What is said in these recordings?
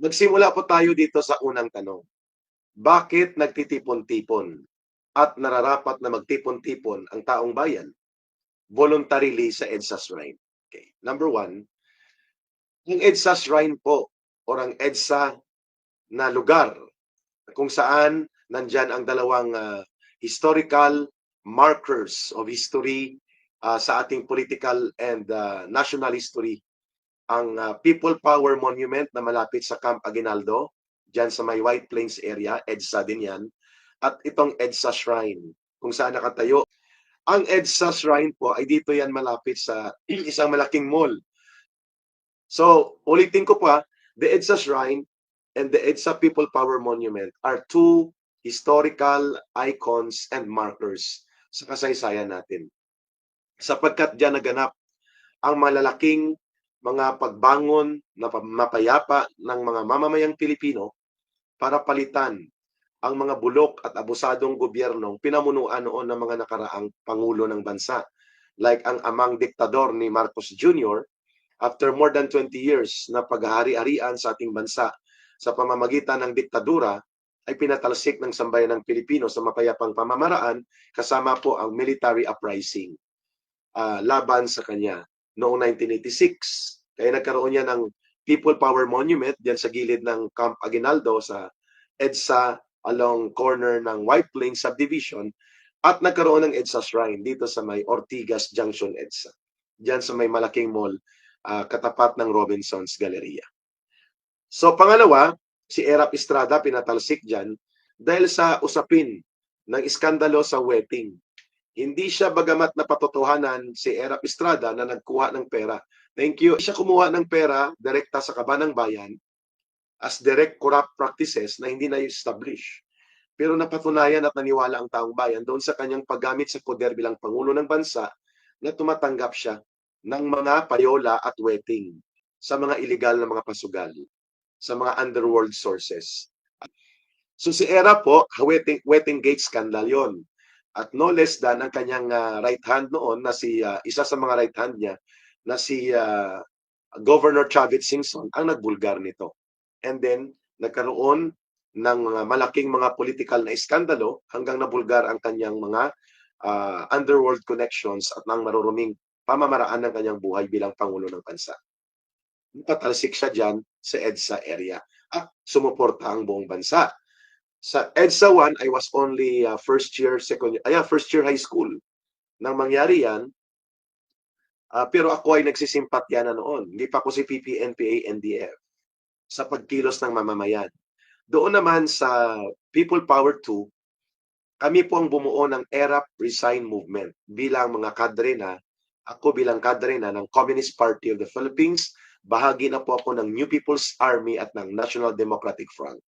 Magsimula po tayo dito sa unang tanong. Bakit nagtitipon-tipon at nararapat na magtipon-tipon ang taong bayan voluntarily sa EDSA Shrine? Okay. Number one, ang EDSA Shrine po or ang EDSA na lugar kung saan nandyan ang dalawang historical markers of history sa ating political and national history. Ang People Power Monument na malapit sa Camp Aguinaldo, dyan sa may White Plains area, EDSA din yan, at itong EDSA Shrine, kung saan nakatayo. Ang EDSA Shrine po ay dito yan malapit sa isang malaking mall. So, ulitin ko pa, the EDSA Shrine and the EDSA People Power Monument are two historical icons and markers sa kasaysayan natin. Sapagkat dyan naganap ang malalaking mga pagbangon na mapayapa ng mga mamamayang Pilipino para palitan ang mga bulok at abusadong gobyernong pinamunuan noon ng mga nakaraang pangulo ng bansa. Like ang amang diktador ni Marcos Jr., after more than 20 years na paghahari-harian sa ating bansa sa pamamagitan ng diktadura, ay pinatalsik ng sambayan ng Pilipino sa mapayapang pamamaraan kasama po ang military uprising laban sa kanya noong 1986. Kaya nagkaroon niya ng People Power Monument diyan sa gilid ng Camp Aguinaldo sa EDSA along corner ng White Plains Subdivision at nagkaroon ng EDSA Shrine dito sa may Ortigas Junction EDSA. Diyan sa may malaking mall katapat ng Robinson's Galleria. So pangalawa, si Erap Estrada pinatalsik diyan dahil sa usapin ng iskandalo sa wedding. Hindi siya bagamat napatotohanan si Erap Estrada na nagkuha ng pera. Thank you. Siya kumuha ng pera direkta sa kaban ng bayan as direct corrupt practices na hindi na-establish. Pero napatunayan at naniwala ang taong bayan doon sa kanyang paggamit sa poder bilang Pangulo ng Bansa na tumatanggap siya ng mga payola at wetting sa mga illegal na mga pasugal, sa mga underworld sources. So si Erap po, wetting gate scandal yon. At no less than ang kanyang right hand noon na si isa sa mga right hand niya na si Governor Chavit Singson ang nagbulgar nito. And then nagkaroon ng malaking mga political na iskandalo hanggang nabulgar ang kanyang mga underworld connections at ng maruruming pamamaraan ng kanyang buhay bilang Pangulo ng Bansa. Napatalsik siya dyan sa EDSA area at sumuporta ang buong bansa. Sa EDSA 1, I was only first year high school nang mangyari yan. Pero ako ay nagsisimpatya na noon. Hindi pa ako si PPNPA NDF sa pagkilos ng mamamayan. Doon naman sa People Power 2, kami po ang bumuo ng ERAP Resign Movement bilang mga kadre na, ako bilang kadre na ng Communist Party of the Philippines, bahagi na po ako ng New People's Army at ng National Democratic Front.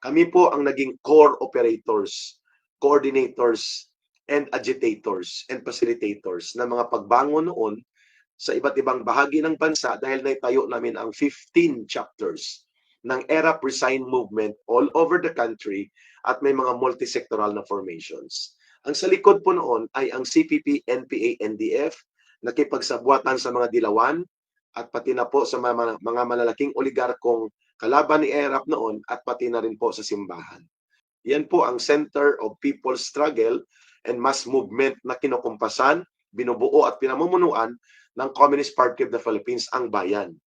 Kami po ang naging core operators, coordinators, and agitators and facilitators ng mga pagbangon noon sa iba't ibang bahagi ng bansa dahil naitayo namin ang 15 chapters ng ERAP Resign Movement all over the country at may mga multisectoral na formations. Ang sa likod po noon ay ang CPP, NPA, NDF, nakipagsabuatan sa mga dilawan at pati na po sa mga malalaking oligarkong kalaban ni ERAP noon at pati na rin po sa simbahan. Yan po ang Center of People's Struggle and Mass Movement na kinukumpasan, binubuo at pinamumunuan ng Communist Party of the Philippines, ang Bayan.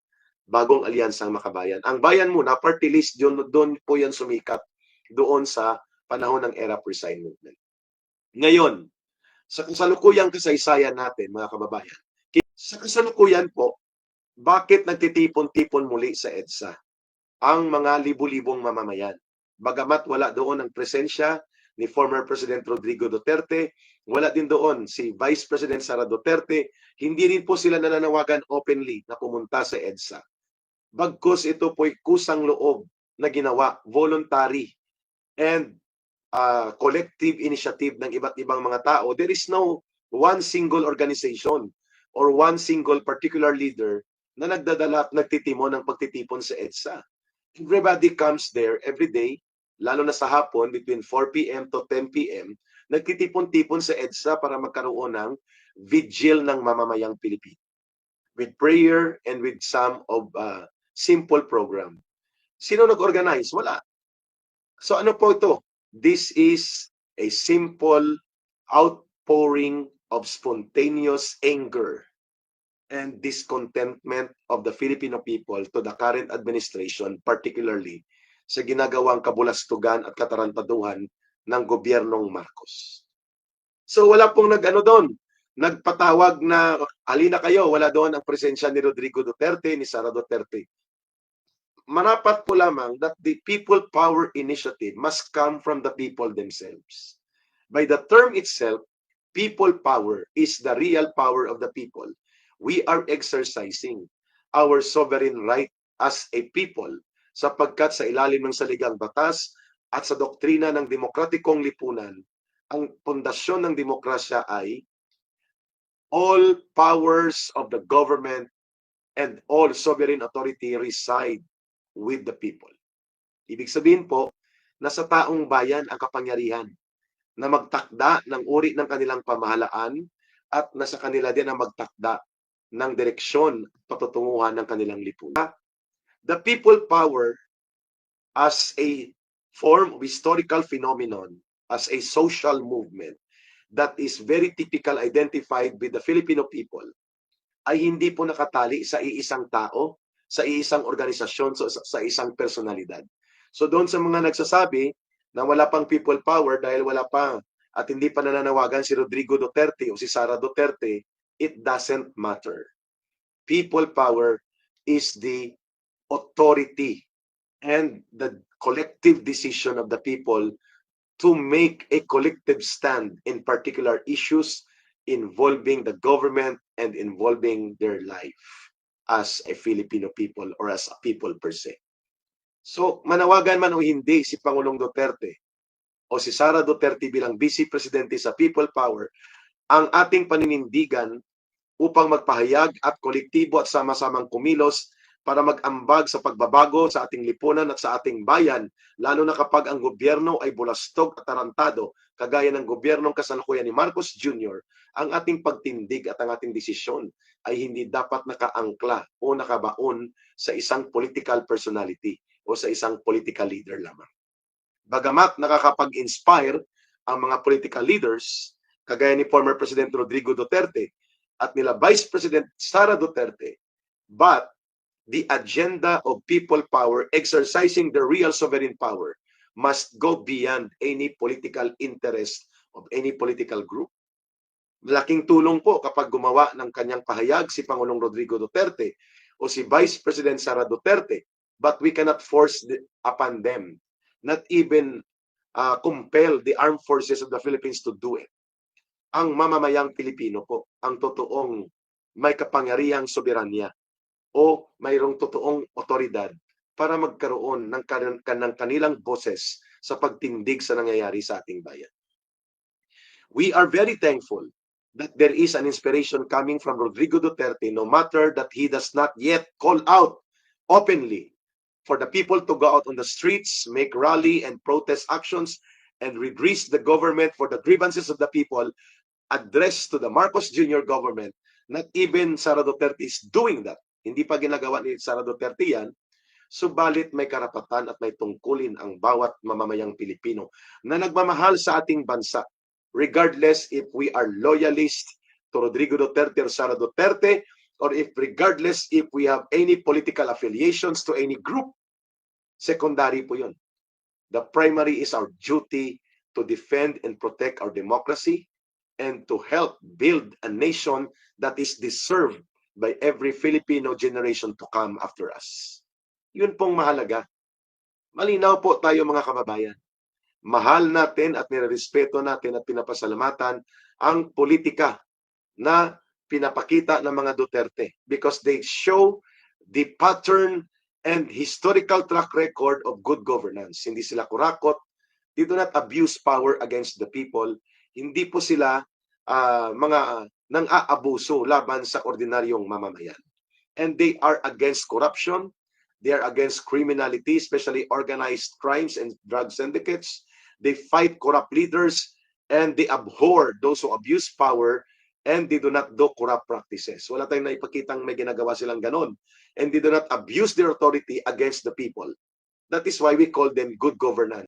Bagong alyansang Makabayan. Ang Bayan muna, party list, doon po yan sumikat doon sa panahon ng ERAP Resign Movement. Ngayon, sa kasalukuyang kasaysayan natin, mga kababayan, sa kasalukuyan po, bakit nagtitipon-tipon muli sa EDSA ang mga libu-libong mamamayan? Bagamat wala doon ang presensya ni former President Rodrigo Duterte, wala din doon si Vice President Sara Duterte, hindi rin po sila nananawagan openly na pumunta sa EDSA. Bagkus ito po'y kusang loob na ginawa, voluntary and collective initiative ng iba't ibang mga tao. There is no one single organization or one single particular leader na nagdadala at nagtitimon ng pagtitipon sa EDSA. Everybody comes there every day, lalo na sa hapon between 4 p.m. to 10 p.m., nagtitipon-tipon sa EDSA para magkaroon ng vigil ng mamamayang Pilipino with prayer and with some of simple program. Sino nag-organize? Wala. So ano po ito? This is a simple outpouring of spontaneous anger and discontentment of the Filipino people to the current administration, particularly sa ginagawang kabulastugan at katarantaduhan ng gobyernong Marcos. So wala pong nag-ano doon, nagpatawag na halina kayo, wala doon ang presensya ni Rodrigo Duterte, ni Sara Duterte. Marapat po lamang that the people power initiative must come from the people themselves. By the term itself, people power is the real power of the people. We are exercising our sovereign right as a people sapagkat sa ilalim ng saligang batas at sa doktrina ng demokratikong lipunan, ang pundasyon ng demokrasya ay all powers of the government and all sovereign authority reside with the people. Ibig sabihin po, nasa taong bayan ang kapangyarihan na magtakda ng uri ng kanilang pamahalaan at nasa kanila din ang magtakda ng direksyon at patutunguhan ng kanilang lipunan. The people power as a form of historical phenomenon, as a social movement that is very typical identified with the Filipino people, ay hindi po nakatali sa iisang tao, sa iisang organisasyon, sa isang personalidad. So doon sa mga nagsasabi na wala pang people power dahil wala pa at hindi pa nananawagan si Rodrigo Duterte o si Sara Duterte, it doesn't matter. People power is the authority and the collective decision of the people to make a collective stand in particular issues involving the government and involving their life as a Filipino people or as a people per se. So, manawagan man o hindi si Pangulong Duterte o si Sara Duterte bilang Vice Presidente sa People Power, ang ating paninindigan upang magpahayag at kolektibo at sama-samang kumilos para mag-ambag sa pagbabago sa ating lipunan at sa ating bayan, lalo na kapag ang gobyerno ay bulastog at tarantado, kagaya ng gobyernong kasalukuyan ni Marcos Jr., ang ating pagtindig at ang ating desisyon ay hindi dapat nakaangkla o nakabaon sa isang political personality o sa isang political leader lamang. Bagamat nakakapag-inspire ang mga political leaders, kagaya ni former President Rodrigo Duterte at nila Vice President Sara Duterte, but the agenda of people power, exercising the real sovereign power, must go beyond any political interest of any political group. Malaking tulong po kapag gumawa ng kanyang pahayag si Pangulong Rodrigo Duterte o si Vice President Sara Duterte, but we cannot force upon them, not even compel the armed forces of the Philippines to do it. Ang mamamayang Pilipino po ang totoong may kapangyarihang soberanya o mayroong totoong otoridad para magkaroon ng kanilang boses sa pagtindig sa nangyayari sa ating bayan. We are very thankful that there is an inspiration coming from Rodrigo Duterte, no matter that he does not yet call out openly for the people to go out on the streets, make rally and protest actions, and redress the government for the grievances of the people, addressed to the Marcos Jr. government. Not even Sara Duterte is doing that. Hindi pa ginagawa ni Sara Duterte yan, subalit may karapatan at may tungkulin ang bawat mamamayang Pilipino na nagmamahal sa ating bansa, regardless if we are loyalist to Rodrigo Duterte or Sara Duterte, or regardless if we have any political affiliations to any group. Secondary po yun. The primary is our duty to defend and protect our democracy and to help build a nation that is deserved by every Filipino generation to come after us. Yun pong mahalaga. Malinaw po tayo mga kababayan. Mahal natin at nirerespeto natin at pinapasalamatan ang politika na pinapakita ng mga Duterte because they show the pattern and historical track record of good governance. Hindi sila kurakot. They do not abuse power against the people. Hindi po sila mga nang-aabuso laban sa ordinaryong mamamayan. And they are against corruption. They are against criminality, especially organized crimes and drug syndicates. They fight corrupt leaders and they abhor those who abuse power and they do not do corrupt practices. Wala tayong naipakitang may ginagawa silang ganon. And they do not abuse their authority against the people. That is why we call them good governance.